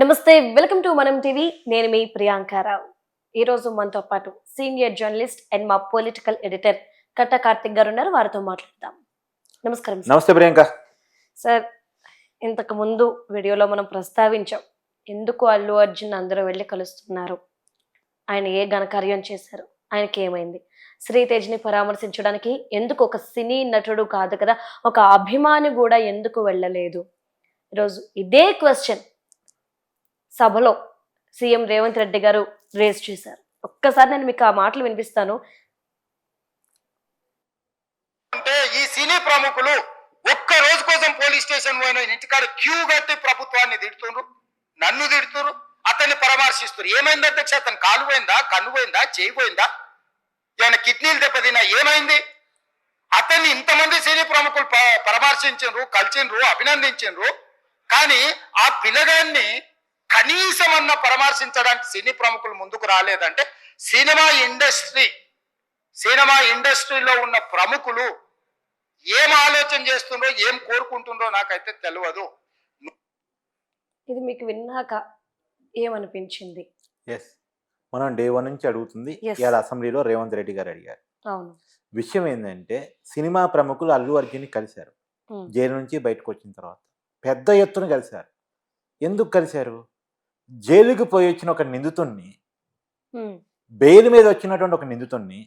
నమస్తే, welcome to మనం TV. నేను మీ ప్రియాంకారావు. ఈరోజు మనతో పాటు సీనియర్ జర్నలిస్ట్ అండ్ మా పొలిటికల్ ఎడిటర్ కట్ట కార్తిక్ గారు ఉన్నారు. వారితో మాట్లాడదాం. నమస్కారం సార్. నమస్తే ప్రియాంక. సార్, ఇంతకు ముందు వీడియోలో మనం ప్రస్తావించాం, ఎందుకు అల్లు అర్జున్ అందరూ వెళ్ళి కలుస్తున్నారు, ఆయన ఏ ఘనకార్యం చేశారు, ఆయనకి ఏమైంది, శ్రీతేజ్ని పరామర్శించడానికి ఎందుకు ఒక సినీ నటుడు కాదు కదా ఒక అభిమాని కూడా ఎందుకు వెళ్ళలేదు? ఈరోజు ఇదే క్వశ్చన్ సభలో సీఎం రేవంత్ రెడ్డి గారు రేస్ చేశారు. ఒక్కసారి నేను మీకు ఆ మాటలు వినిపిస్తాను. అంటే ఈ సినీ ప్రముఖులు ఒక్క రోజు కోసం పోలీస్ స్టేషన్ పోయిన ఇంటికాడ క్యూ కట్టి ప్రభుత్వాన్ని తిడుతున్నారు, నన్ను తిడుతున్నారు, అతన్ని పరామర్శిస్తున్నారు. ఏమైంది అధ్యక్ష? అతను కాలు పోయిందా, కన్ను పోయిందా, చేయి పోయిందా, ఏమైనా కిడ్నీలు దెబ్బతిన్నా, ఏమైంది? అతన్ని ఇంతమంది సినీ ప్రముఖులు పరామర్శించరు, కలిసిండ్రు, అభినందించరు. కానీ ఆ పిల్లగాన్ని కనీసం అన్న పరామర్శించడానికి సినీ ప్రముఖులు ముందుకు రాలేదంటే సినిమా ఇండస్ట్రీలో ఉన్న ప్రముఖులు ఏం ఆలోచన చేస్తుండ్రో, ఏం కోరుకుంటుండ్రో నాకైతే తెలియదు. ఇది మీకు విన్నాక ఏమనిపించింది? మనం డే 1 నుంచి అడుగుతుంది. ఇవాళ అసెంబ్లీలో రేవంత్ రెడ్డి గారు అడిగారు. అవును. విషయం ఏంటంటే సినిమా ప్రముఖులు అల్లు అర్జున్ని కలిశారు. జైలు నుంచి బయటకు వచ్చిన తర్వాత పెద్ద ఎత్తున కలిశారు. ఎందుకు కలిశారు? జైలుకి పోయి వచ్చిన ఒక నిందితుడిని, బెయిల్ మీద వచ్చినటువంటి ఒక నిందితుడిని,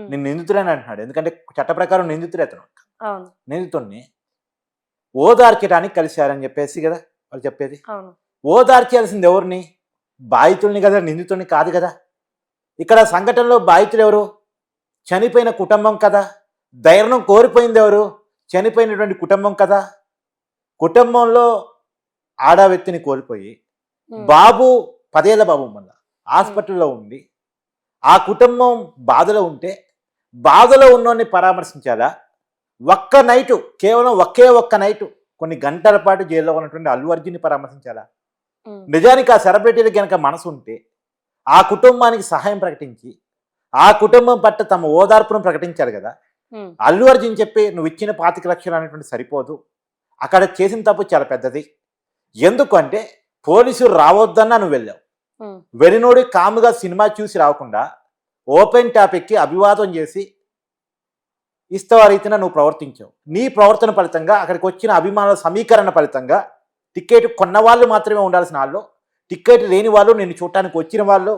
నేను నిందితుడని అంటున్నాడు, ఎందుకంటే చట్ట ప్రకారం నిందితుడే అతను. నిందితుడిని ఓదార్చడానికి కలిశారని చెప్పేసి కదా వాళ్ళు చెప్పేది. ఓదార్చాల్సింది ఎవరిని? బాధితుల్ని కదా, నిందితుడిని కాదు కదా. ఇక్కడ సంఘటనలో బాధితులు ఎవరు? చనిపోయిన కుటుంబం కదా. ధైర్యం కోల్పోయింది ఎవరు? చనిపోయినటువంటి కుటుంబం కదా. కుటుంబంలో ఆడా వ్యక్తిని కోల్పోయి బాబు 10 ఏళ్ల బాబు మళ్ళా హాస్పిటల్లో ఉండి ఆ కుటుంబం బాధలో ఉంటే బాధలో ఉన్నోడిని పరామర్శించాలా? ఒక్క నైటు, కేవలం ఒక్క నైటు కొన్ని గంటల పాటు జైల్లో ఉన్నటువంటి అల్లు అర్జున్ని పరామర్శించాలా? నిజానికి ఆ సెలబ్రిటీలకు కనుక మనసు ఉంటే ఆ కుటుంబానికి సహాయం ప్రకటించి ఆ కుటుంబం పట్ల తమ ఓదార్పును ప్రకటించారు కదా. అల్లు అర్జున్ చెప్పి నువ్వు ఇచ్చిన 25 లక్షలు అనేటువంటి సరిపోదు, అక్కడ చేసిన తప్పు చాలా పెద్దది. ఎందుకంటే పోలీసులు రావద్దన్నా నువ్వు వెళ్ళావు. వెరినోడి కాముగా సినిమా చూసి రాకుండా ఓపెన్ టాపిక్కి అభివాదం చేసి ఇస్తవ రీతిన నువ్వు ప్రవర్తించావు. నీ ప్రవర్తన ఫలితంగా అక్కడికి వచ్చిన అభిమానుల సమీకరణ ఫలితంగా టికెట్ కొన్న వాళ్ళు మాత్రమే ఉండాల్సిన వాళ్ళు, టికెట్ లేని వాళ్ళు, నిన్ను చూడటానికి వచ్చిన వాళ్ళు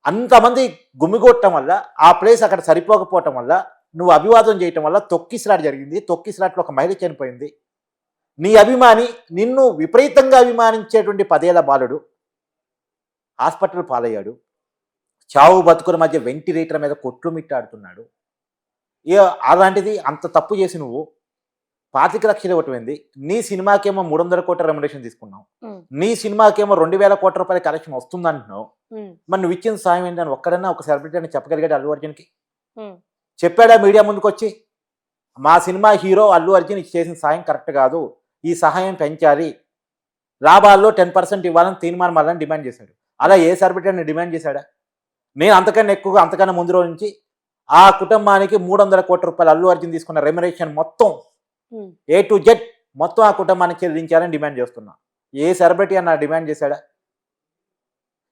అంతమంది గుమిగొట్టడం వల్ల ఆ ప్లేస్ అక్కడ సరిపోకపోవటం వల్ల నువ్వు అభివాదం చేయటం వల్ల తొక్కిసలాట జరిగింది. తొక్కిసలాట్లో ఒక మహిళ చనిపోయింది. నీ అభిమాని, నిన్ను విపరీతంగా అభిమానించేటువంటి 10 ఏళ్ల బాలుడు హాస్పిటల్ పాలయ్యాడు. చావు బతుకుల మధ్య వెంటిలేటర్ మీద కొట్టుమిట్టాడుతున్నాడు. అలాంటిది అంత తప్పు చేసి నువ్వు 25 లక్షలు ఇవ్వటమైంది. నీ సినిమాకేమో 300 కోట్ల రెమ్యునరేషన్ తీసుకున్నావు. నీ సినిమాకేమో 2000 కోట్ల రూపాయల కలెక్షన్ వస్తుందంటున్నావు. మరి నువ్వు ఇచ్చిన సాయం ఏంటని ఒక్కడన్నా ఒక సెలబ్రిటీ అని చెప్పగలిగాడు అల్లు అర్జున్కి? చెప్పాడా మీడియా ముందుకు వచ్చి? మా సినిమా హీరో అల్లు అర్జున్ చేసిన సాయం కరెక్ట్ కాదు, ఈ సహాయం పెంచాలి, లాభాల్లో 10% ఇవ్వాలని తీర్మానం వల్లని డిమాండ్ చేశాడు. అలా ఏ సెలబ్రిటీని డిమాండ్ చేశాడా? నేను అంతకన్నా ఎక్కువగా, అంతకన్నా ముందు రోజు నుంచి ఆ కుటుంబానికి 300 కోట్ల రూపాయలు అల్లు అర్జున్ తీసుకున్న రెమ్యునరేషన్ మొత్తం A to Z మొత్తం ఆ కుటుంబానికి చెల్లించాలని డిమాండ్ చేస్తున్నా. ఏ సెలబ్రిటీ అన్న డిమాండ్ చేశాడా?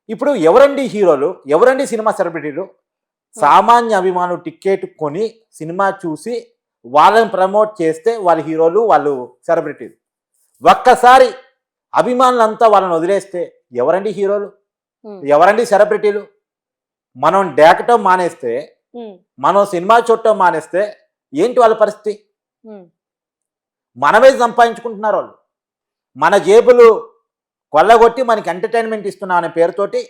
ఇప్పుడు ఎవరండి హీరోలు, ఎవరండి సినిమా సెలబ్రిటీలు? సామాన్య అభిమానులు టికెట్ కొని సినిమా చూసి వాళ్ళని ప్రమోట్ చేస్తే వాళ్ళ హీరోలు, వాళ్ళు సెలబ్రిటీలు. ఒక్కసారి అభిమానులంతా వాళ్ళని వదిలేస్తే ఎవరండి హీరోలు, ఎవరండి సెలబ్రిటీలు? మనం డేకటం మానేస్తే, మనం సినిమా చూడటం మానేస్తే ఏంటి వాళ్ళ పరిస్థితి? మనమే సంపాదించుకుంటున్నారు వాళ్ళు. మన జేబులు కొల్లగొట్టి మనకి ఎంటర్టైన్మెంట్ ఇస్తున్నాం అనే పేరుతోటి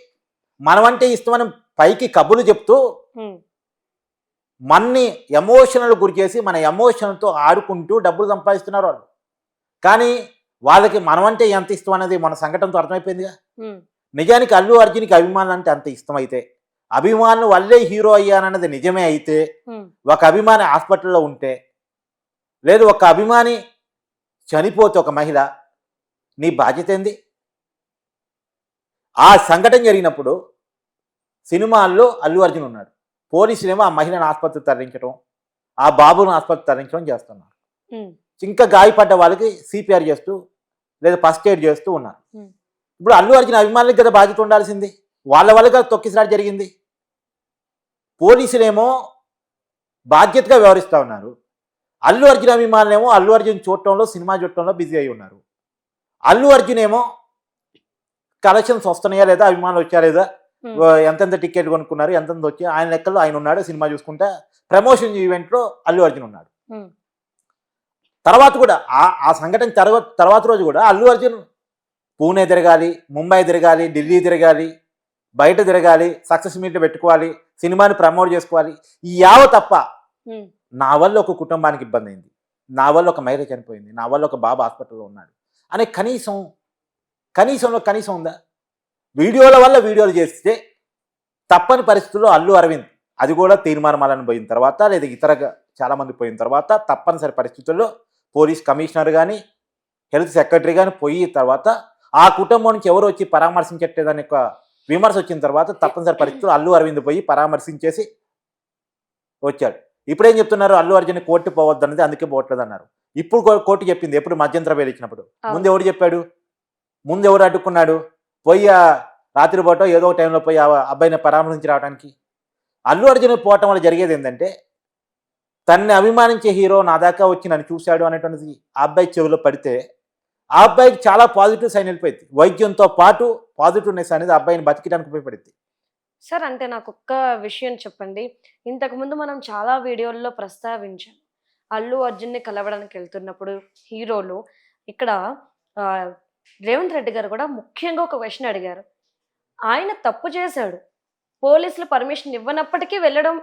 మనమంటే ఇస్తామని పైకి కబుర్లు చెప్తూ మన్ని ఎమోషనల్ గురి చేసి మన ఎమోషన్తో ఆడుకుంటూ డబ్బులు సంపాదిస్తున్నారు వాళ్ళు. కానీ వాళ్ళకి మనమంటే ఎంత ఇష్టం అనేది మన సంఘటనతో అర్థమైపోయిందిగా. నిజానికి అల్లు అర్జున్కి అభిమానులు అంటే అంత ఇష్టం అయితే, అభిమానులు వల్లే హీరో అయ్యానన్నది నిజమే అయితే, ఒక అభిమాని హాస్పిటల్లో ఉంటే, లేదు ఒక అభిమాని చనిపోతే ఒక మహిళ, నీ బాధ్యత ఏంది? ఆ సంఘటన జరిగినప్పుడు సినిమాల్లో అల్లు అర్జున్ ఉన్నాడు, పోలీసులేమో ఆ మహిళను ఆసుపత్రికి తరలించడం, ఆ బాబును ఆసుపత్రికి తరలించడం చేస్తున్నారు. ఇంకా గాయపడ్డ వాళ్ళకి CPR చేస్తూ లేదా ఫస్ట్ ఎయిడ్ చేస్తూ ఉన్నారు. ఇప్పుడు అల్లు అర్జున్ అభిమానులకు కదా బాధ్యత ఉండాల్సింది, వాళ్ళ వల్ల కదా తొక్కిసలాట జరిగింది. పోలీసులేమో బాధ్యతగా వ్యవహరిస్తూ ఉన్నారు, అల్లు అర్జున్ అభిమానులేమో అల్లు అర్జున్ చూడటంలో సినిమా చూడటంలో బిజీ అయి ఉన్నారు. అల్లు అర్జున్ ఏమో కలెక్షన్స్ వస్తున్నాయా లేదా, అభిమానులు వచ్చా లేదా, ఎంతెంత టికెట్ కొనుక్కున్నారు, ఎంతెంత వచ్చి ఆయన లెక్కల్లో ఆయన ఉన్నాడు, సినిమా చూసుకుంటా ప్రమోషన్ ఈవెంట్లో అల్లు అర్జున్ ఉన్నాడు. తర్వాత కూడా ఆ సంఘటన తర్వాత రోజు కూడా అల్లు అర్జున్ పూణే తిరగాలి, ముంబై తిరగాలి, ఢిల్లీ తిరగాలి, బయట తిరగాలి, సక్సెస్ మీట్లు పెట్టుకోవాలి, సినిమాని ప్రమోట్ చేసుకోవాలి. ఈ యావ తప్ప నా వల్ల ఒక కుటుంబానికి ఇబ్బంది అయింది, నా వల్ల ఒక మహిళ చనిపోయింది, నా వల్ల ఒక బాబు హాస్పిటల్లో ఉన్నాడు అనే కనీసం ఉందా? వీడియోల వల్ల వీడియోలు చేస్తే తప్పని పరిస్థితుల్లో అల్లు అరవింద్, అది కూడా తీర్మానాలను పోయిన తర్వాత లేదా ఇతరగా చాలామంది పోయిన తర్వాత తప్పనిసరి పరిస్థితుల్లో పోలీస్ కమిషనర్ కానీ హెల్త్ సెక్రటరీ కానీ పోయి తర్వాత ఆ కుటుంబం నుంచి ఎవరు వచ్చి పరామర్శించట్లేదని ఒక విమర్శ వచ్చిన తర్వాత తప్పనిసరి పరిస్థితుల్లో అల్లు అరవింద్ పోయి పరామర్శించేసి వచ్చాడు. ఇప్పుడేం చెప్తున్నారు, అల్లు అర్జున్ కోర్టు పోవద్దు అన్నది అందుకే పోవట్లేదు అన్నారు. ఇప్పుడు కోర్టు చెప్పింది ఎప్పుడు మధ్యంతర బెయిల్ ఇచ్చినప్పుడు. ముందు ఎవరు చెప్పాడు, ముందు ఎవరు అడ్డుకున్నాడు? పోయి రాత్రిపూట ఏదో టైంలో పోయి ఆ అబ్బాయిని పరామర్శించి రావడానికి. అల్లు అర్జున్ పోవటం వల్ల జరిగేది ఏంటంటే, తన్ని అభిమానించే హీరో నా దాకా వచ్చి నన్ను చూశాడు అనేటువంటిది ఆ అబ్బాయి చెవిలో పడితే ఆ అబ్బాయికి చాలా పాజిటివ్ సైన్ వెళ్ళిపోయింది. వైద్యంతో పాటు పాజిటివ్నెస్ అనేది ఆ అబ్బాయిని బతికడానికి ఉపయోగపడింది. సార్ అంటే నాకు ఒక్క విషయం చెప్పండి. ఇంతకుముందు మనం చాలా వీడియోల్లో ప్రస్తావించాం, అల్లు అర్జున్ని కలవడానికి వెళ్తున్నప్పుడు హీరోలు ఇక్కడ రేవంత్ రెడ్డి గారు కూడా ముఖ్యంగా ఒక క్వశ్చన్ అడిగారు. ఆయన తప్పు చేశాడు, పోలీసులు పర్మిషన్ ఇవ్వనప్పటికీ వెళ్ళడం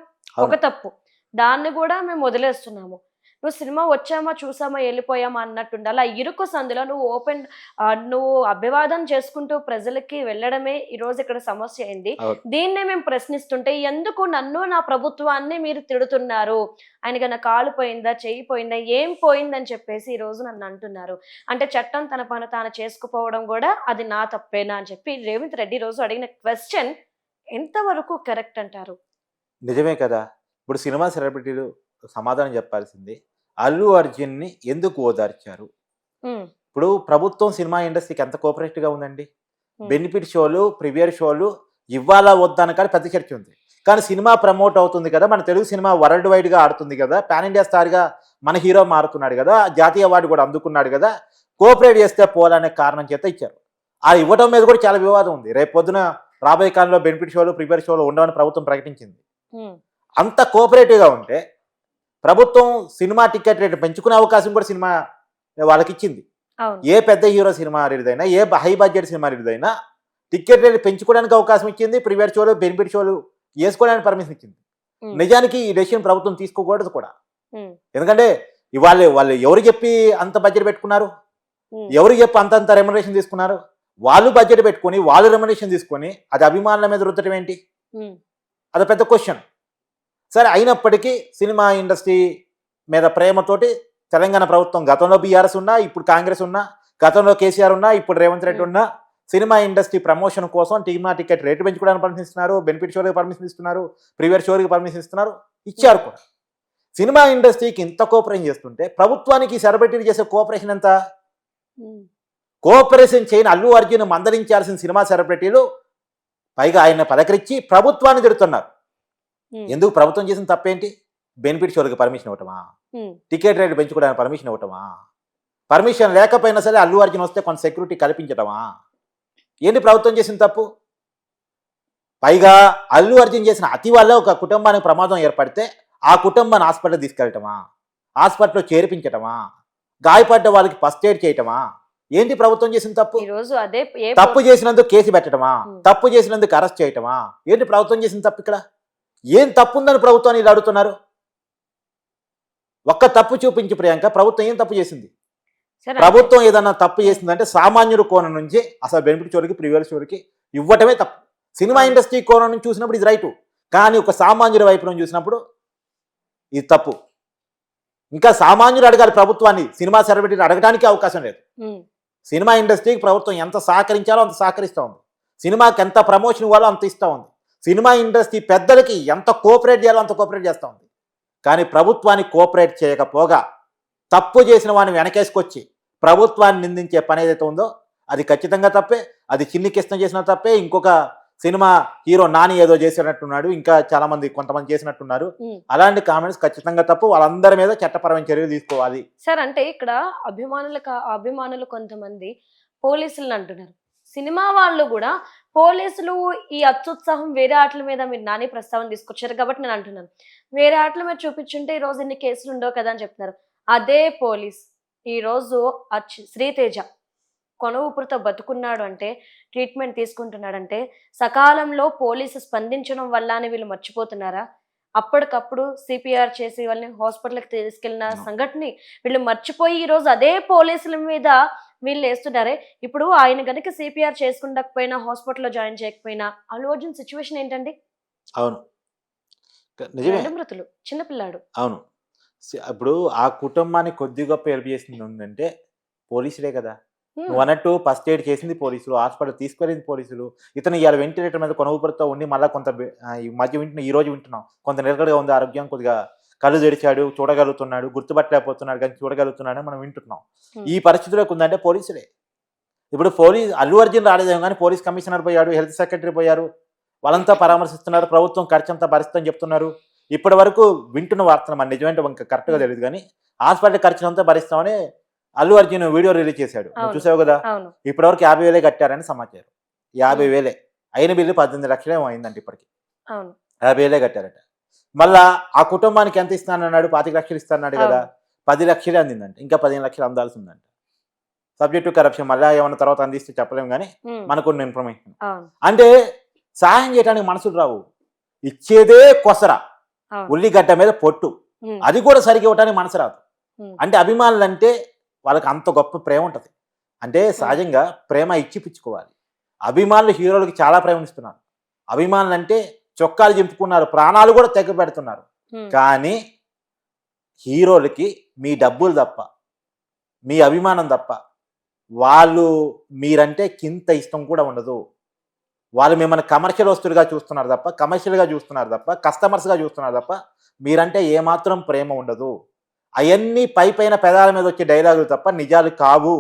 ఒక తప్పు, దాన్ని కూడా మేము వదిలేస్తున్నాము. నువ్వు సినిమా వచ్చామా చూసామా వెళ్ళిపోయామా అన్నట్టుండి అలా ఇరుకు సందులో నువ్వు అభివాదం చేసుకుంటూ ప్రజలకి వెళ్ళడమే ఈరోజు ఇక్కడ సమస్య అయింది. దీన్నే మేము ప్రశ్నిస్తుంటే ఎందుకు నన్ను నా ప్రభుత్వాన్ని మీరు తిడుతున్నారు? ఆయనకన్నా కాలు పోయిందా, చెయ్యి పోయిందా, ఏం పోయిందని చెప్పేసి ఈ రోజు నన్ను అంటున్నారు. అంటే చట్టం తన పని తాను చేసుకుపోవడం కూడా అది నా తప్పేనా అని చెప్పి రేవంత్ రెడ్డి రోజు అడిగిన క్వశ్చన్ ఎంతవరకు కరెక్ట్ అంటారు? నిజమే కదా. ఇప్పుడు సినిమా సెలబ్రిటీలు సమాధానం చెప్పాల్సింది, అల్లు అర్జున్ని ఎందుకు ఓదార్చారు? ఇప్పుడు ప్రభుత్వం సినిమా ఇండస్ట్రీకి ఎంత కోఆపరేటివ్గా ఉందండి. బెనిఫిట్ షోలు, ప్రీమియర్ షోలు ఇవ్వాలా వద్దాన కానీ పెద్ద చర్చ ఉంది. కానీ సినిమా ప్రమోట్ అవుతుంది కదా, మన తెలుగు సినిమా వరల్డ్ వైడ్గా ఆడుతుంది కదా, పాన్ ఇండియా స్టార్గా మన హీరో మారుతున్నాడు కదా, జాతీయ అవార్డు కూడా అందుకున్నాడు కదా, కోఆపరేట్ చేస్తే పోవాలనే కారణం చేత ఇచ్చారు. ఆ ఇవ్వడం మీద కూడా చాలా వివాదం ఉంది. రేపు పొద్దున రాబోయే కాలంలో బెనిఫిట్ షోలు, ప్రీమియర్ షోలు ఉండవని ప్రభుత్వం ప్రకటించింది. అంత కోఆపరేటివ్గా ఉంటే ప్రభుత్వం సినిమా టికెట్ రేటు పెంచుకునే అవకాశం కూడా సినిమా వాళ్ళకి ఇచ్చింది. ఏ పెద్ద హీరో సినిమా రిలీజ్ అయినా, ఏ హై బడ్జెట్ సినిమా రిలీజ్ అయినా టికెట్ రేటు పెంచుకోవడానికి అవకాశం ఇచ్చింది, ప్రీమియర్ షోలు, బెనిఫిట్ షోలు వేసుకోవడానికి పర్మిషన్ ఇచ్చింది. నిజానికి ఈ డెసిషన్ ప్రభుత్వం తీసుకోకూడదు కూడా. ఎందుకంటే వాళ్ళు ఎవరు చెప్పి అంత బడ్జెట్ పెట్టుకున్నారు, ఎవరు చెప్పి అంతంత రెమ్యునరేషన్ తీసుకున్నారు? వాళ్ళు బడ్జెట్ పెట్టుకొని వాళ్ళు రెమ్యునరేషన్ తీసుకొని అది అభిమానుల మీద రుద్దటం ఏంటి? అది పెద్ద క్వశ్చన్. సరే, అయినప్పటికీ సినిమా ఇండస్ట్రీ మీద ప్రేమతోటి తెలంగాణ ప్రభుత్వం, గతంలో బీఆర్ఎస్ ఉన్నా, ఇప్పుడు కాంగ్రెస్ ఉన్నా, గతంలో కేసీఆర్ ఉన్నా, ఇప్పుడు రేవంత్ రెడ్డి ఉన్నా, సినిమా ఇండస్ట్రీ ప్రమోషన్ కోసం సినిమా టికెట్ రేటు పెంచుకోవడానికి పర్మిషన్ ఇస్తున్నారు, బెనిఫిట్ షోకి పర్మిషన్ ఇస్తున్నారు, ప్రీమియర్ షోకి పర్మిషన్ ఇస్తున్నారు, ఇచ్చారు కూడా. సినిమా ఇండస్ట్రీకి ఇంత కోఆపరేషన్ చేస్తుంటే ప్రభుత్వానికి సెలబ్రిటీలు చేసే కోఆపరేషన్ ఎంత? కోఆపరేషన్ చేయని అల్లు అర్జున్ మందలించాల్సిన సినిమా సెలబ్రిటీలు పైగా ఆయన పలకరించి ప్రభుత్వాన్ని తిడుతున్నారు. ఎందుకు? ప్రభుత్వం చేసిన తప్పేంటి? బెనిఫిట్ షోలకి పర్మిషన్ ఇవ్వటమా, టికెట్ రేటు పెంచుకోవడానికి పర్మిషన్ ఇవ్వటమా, పర్మిషన్ లేకపోయినా సరే అల్లు అర్జున్ వస్తే కొంత సెక్యూరిటీ కల్పించటమా? ఏంటి ప్రభుత్వం చేసిన తప్పు? పైగా అల్లు అర్జున్ చేసిన అతి వల్ల ఒక కుటుంబానికి ప్రమాదం ఏర్పడితే ఆ కుటుంబాన్ని హాస్పిటల్ తీసుకెళ్ళటమా, హాస్పిటల్లో చేర్పించటమా, గాయపడ్డ వాళ్ళకి ఫస్ట్ ఎయిడ్ చేయటమా? ఏంటి ప్రభుత్వం చేసిన తప్పు? తప్పు చేసినందుకు కేసు పెట్టడమా, తప్పు చేసినందుకు అరెస్ట్ చేయటమా? ఏంటి ప్రభుత్వం చేసిన తప్పు? ఇక్కడ ఏం తప్పు ఉందని ప్రభుత్వాన్ని ఇలా అడుగుతున్నారు? ఒక్క తప్పు చూపించి ప్రియాంక, ప్రభుత్వం ఏం తప్పు చేసింది? ప్రభుత్వం ఏదన్నా తప్పు చేసిందంటే సామాన్యుడు కోణం నుంచి అసలు బెనిఫిట్ షోలకి, ప్రీమియర్ షోలకి ఇవ్వటమే తప్పు. సినిమా ఇండస్ట్రీ కోణం నుంచి చూసినప్పుడు ఇది రైటు, కానీ ఒక సామాన్యుడి వైపు నుంచి చూసినప్పుడు ఇది తప్పు. ఇంకా సామాన్యుడు అడగాలి ప్రభుత్వాన్ని, సినిమా సెలబ్రిటీలు అడగడానికి అవకాశం లేదు. సినిమా ఇండస్ట్రీకి ప్రభుత్వం ఎంత సహకరించాలో అంత సహకరిస్తూ ఉంది, సినిమాకి ఎంత ప్రమోషన్ ఇవ్వాలో అంత ఇస్తూ ఉంది, సినిమా ఇండస్ట్రీ పెద్దలకి ఎంత కోఆపరేట్ చేయాలో అంత కోఆపరేట్ చేస్తూ ఉంది. కానీ ప్రభుత్వాన్ని కోఆపరేట్ చేయకపోగా తప్పు చేసిన వాడిని వెనకేసుకొచ్చి ప్రభుత్వాన్ని నిందించే పని ఏదైతే ఉందో అది ఖచ్చితంగా తప్పే. అది చిన్ని కృష్ణ చేసిన తప్పే, ఇంకొక సినిమా హీరో నాని ఏదో చేసినట్టున్నాడు, ఇంకా చాలా మంది కొంతమంది చేసినట్టున్నారు. ఉమ్. అలాంటి కామెంట్స్ ఖచ్చితంగా తప్పు. వాళ్ళందరి మీద చట్టపరమైన చర్యలు తీసుకోవాలి. సార్ అంటే ఇక్కడ అభిమానులు కొంతమంది పోలీసులను అంటున్నారు. సినిమా వాళ్ళు కూడా పోలీసులు ఈ అత్యుత్సాహం వేరే ఆటల మీద మీరు నాని ప్రస్తావన తీసుకొచ్చారు కాబట్టి నేను అంటున్నాను. వేరే ఆటల మీద చూపించుంటే ఈ రోజు ఇన్ని కేసులు ఉండవు కదా అని చెప్తున్నారు. అదే పోలీస్ ఈ రోజు శ్రీతేజ కొన ఊపిరితో బతుకున్నాడు అంటే, ట్రీట్మెంట్ తీసుకుంటున్నాడంటే సకాలంలో పోలీసు స్పందించడం వల్ల అని వీళ్ళు మర్చిపోతున్నారా? అప్పటికప్పుడు సిపిఆర్ చేసి వాళ్ళని హాస్పిటల్కి తీసుకెళ్లిన సంఘటన వీళ్ళు మర్చిపోయి ఈ రోజు అదే పోలీసుల మీద వీళ్ళు వేస్తున్నారే. ఇప్పుడు ఆయన గనుక సిపిఆర్ చేసుకుండకపోయినా, హాస్పిటల్లో జాయిన్ చేయకపోయినా అల్లు అర్జున్ సిచ్యువేషన్ ఏంటండి? అవును, నిజమే. 2 మృతులు, చిన్నపిల్లాడు. అవును. ఇప్పుడు ఆ కుటుంబాన్ని కొద్ది గొప్ప హెల్ప్ చేసింది ఉందంటే పోలీసులే కదా. నువ్వు అన్నట్టు ఫస్ట్ ఎయిడ్ చేసింది పోలీసులు, హాస్పిటల్ తీసుకెళ్ళింది పోలీసులు. ఇతను ఇవాళ వెంటిలేటర్ మీద కొన ఊపిరితో ఉండి మళ్ళీ కొంత ఈ మధ్య ఈ రోజు వింటున్నాం, కొంత నిలకడగా ఉంది ఆరోగ్యం, కొద్దిగా కళ్ళు తెరిచాడు, చూడగలుగుతున్నాడు, గుర్తుపట్టలేకపోతున్నాడు కానీ చూడగలుగుతున్నాడు మనం వింటున్నాం. ఈ పరిస్థితిలోకి ఉందంటే పోలీసులే. ఇప్పుడు అల్లు అర్జున్ రాలేదేమో కానీ పోలీస్ కమిషనర్ పోయాడు, హెల్త్ సెక్రటరీ పోయారు, వాళ్ళంతా పరామర్శిస్తున్నారు, ప్రభుత్వం ఖర్చంతా భరిస్తుందని చెప్తున్నారు. ఇప్పటి వరకు వింటున్న వార్తలు మన నిజమేంటో ఇంకా కరెక్ట్గా తెలియదు కానీ హాస్పిటల్ ఖర్చులంతా భరిస్తామని అల్లు అర్జున్ వీడియో రిలీజ్ చేశాడు, నువ్వు చూసావు కదా. ఇప్పటివరకు 50,000 కట్టారని సమాచారం. 50,000 అయిన బిల్లు 18 లక్షలు అయిందంటే ఇప్పటికి 50,000 కట్టారట. మళ్ళా ఆ కుటుంబానికి ఎంత ఇస్తానన్నాడు? 25 లక్షలు ఇస్తానన్నాడు కదా, 10 లక్షలే అందిందంట, ఇంకా 15 లక్షలు అందాల్సి ఉందంట. సబ్జెక్టు కరప్షన్, మళ్ళీ ఏమన్నా తర్వాత అందిస్తే చెప్పలేము కానీ మనకున్న ఇన్ఫర్మేషన్. అంటే సహాయం చేయడానికి మనసులు రావు, ఇచ్చేదే కొసరా, ఉల్లిగడ్డ మీద పొట్టు, అది కూడా సరిగ్గా ఇవ్వటానికి మనసు రాదు. అంటే అభిమానులు అంటే వాళ్ళకి అంత గొప్ప ప్రేమ ఉంటుంది. అంటే సహజంగా ప్రేమ ఇచ్చి పుచ్చుకోవాలి. అభిమానులు హీరోలకి చాలా ప్రేమ ఇస్తున్నారు. అభిమానులు అంటే చొక్కాలు చింపుకున్నారు, ప్రాణాలు కూడా తెగ పెడుతున్నారు. కానీ హీరోలకి మీ డబ్బులు తప్ప, మీ అభిమానం తప్ప, వాళ్ళు మీరంటే కింత ఇష్టం కూడా ఉండదు. వాళ్ళు మిమ్మల్ని కమర్షియల్ వస్తువులుగా చూస్తున్నారు తప్ప, కమర్షియల్గా చూస్తున్నారు తప్ప, కస్టమర్స్గా చూస్తున్నారు తప్ప మీరంటే ఏమాత్రం ప్రేమ ఉండదు. అవన్నీ పైన పెదాల మీద వచ్చే డైలాగులు తప్ప నిజాలు కావు.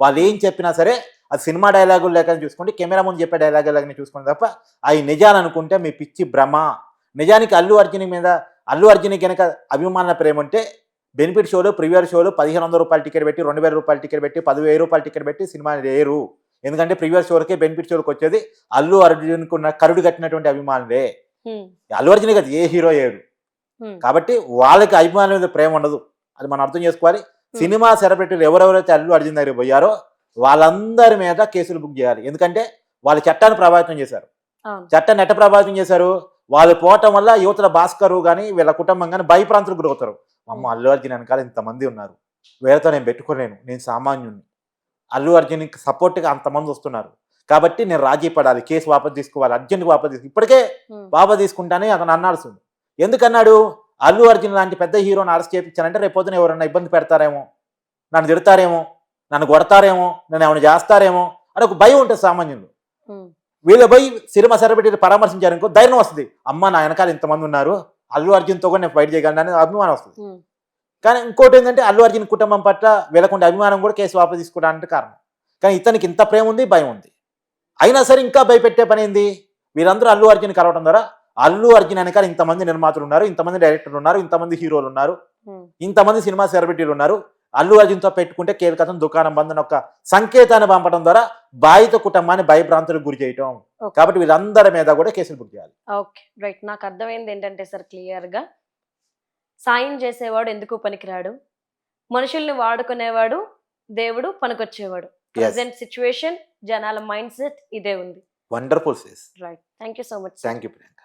వాళ్ళు ఏం చెప్పినా సరే అది సినిమా డైలాగులు లేక చూసుకోండి, కెమెరా ముందు చెప్పే డైలాగులు చూసుకోండి తప్ప అవి నిజాలు అనుకుంటే మీ పిచ్చి భ్రమ. నిజానికి అల్లు అర్జున్ కనుక అభిమాన ప్రేమ ఉంటే బెనిఫిట్ షోలు, ప్రీమియర్ షోలు 1,500 రూపాయలు టికెట్ పెట్టి, 2,000 రూపాయలు టికెట్ పెట్టి, 10,000 రూపాయలు టికెట్ పెట్టి సినిమా లేరు. ఎందుకంటే ప్రీమియర్ షోలకి బెనిఫిట్ షోలకు వచ్చేది అల్లు అర్జున్కు ఉన్న కరుడు కట్టినటువంటి అభిమానులే. అల్లు అర్జున్ కదా, ఏ హీరో ఏడు. కాబట్టి వాళ్ళకి అభిమానుల మీద ప్రేమ ఉండదు, అది మనం అర్థం చేసుకోవాలి. సినిమా సెలబ్రిటీలు ఎవరెవరైతే అల్లు అర్జున్ దగ్గర పోయారో వాళ్ళందరి మీద కేసులు బుక్ చేయాలి. ఎందుకంటే వాళ్ళు చట్టాన్ని ప్రభావితం చేశారు. చట్టాన్ని ఎట్ట ప్రభావితం చేశారు? వాళ్ళు పోవటం వల్ల యువతల భాస్కరు కానీ వీళ్ళ కుటుంబం కానీ భయప్రాంతులకు గురవుతారు. అమ్మ, అల్లు అర్జున్ వెనకాల ఇంతమంది ఉన్నారు, వీళ్ళతో నేను పెట్టుకోలేను, నేను సామాన్యుని, అల్లు అర్జున్కి సపోర్ట్గా అంతమంది వస్తున్నారు కాబట్టి నేను రాజీ పడాలి, కేసు వాపసు తీసుకోవాలి, అర్జెంట్గా వాపసు తీసుకో, ఇప్పటికే వాపసు తీసుకుంటానే అతను అన్నాల్సింది. ఎందుకన్నాడు? అల్లు అర్జున్ లాంటి పెద్ద హీరోని అరెస్ట్ చేయించానంటే రేపు పొద్దున ఎవరన్నా ఇబ్బంది పెడతారేమో, నన్ను తిడతారేమో, నన్ను కొడతారేమో, నన్ను ఏమైనా చేస్తారేమో అని ఒక భయం ఉంటుంది సామాన్యులు. వీళ్ళు పోయి సినిమా సెలబ్రిటీలు పరామర్శించారనుకో ధైర్యం వస్తుంది, అమ్మ నా వెనకాల ఇంతమంది ఉన్నారు, అల్లు అర్జున్తో కూడా నేను ఫైట్ చేయగలను అనే అభిమానం వస్తుంది. కానీ ఇంకోటి ఏంటంటే అల్లు అర్జున్ కుటుంబం పట్ల వీళ్ళకుండే అభిమానం కూడా కేసు వాపసు తీసుకోవడానికి కారణం. కానీ ఇతనికి ఇంత ప్రేమ ఉంది, భయం ఉంది, అయినా సరే ఇంకా భయపెట్టే పని ఏంది? వీరందరూ అల్లు అర్జున్ కలవడం ద్వారా అల్లు అర్జున్ వెనకాల ఇంతమంది నిర్మాతలు ఉన్నారు, ఇంతమంది డైరెక్టర్లు ఉన్నారు, ఇంతమంది హీరోలు ఉన్నారు, ఇంతమంది సినిమా సెలబ్రిటీలు ఉన్నారు, అల్లు అర్జున్తో పెట్టుకుంటే కేల్కతం దుకాణం బంధన ఒక సంకేతాన్ని పంపడం ద్వారా బాధిత కుటుంబాన్ని భయభ్రాంతులకు గురి చేయటం. కాబట్టి వీళ్ళందరి మీద కూడా కేసులు బుక్ చేయాలి. Okay, right. నాకు అర్థమైంది ఏంటంటే సార్, క్లియర్గా సాయం చేసేవాడు ఎందుకు పనికిరాడు, మనుషుల్ని వాడుకునేవాడు దేవుడు పనికొచ్చేవాడు. ప్రెసెంట్ సిచ్యువేషన్ జనాల మైండ్ సెట్ ఇదే ఉంది. Wonderful. Right, thank you so much. Thank you Priyanka.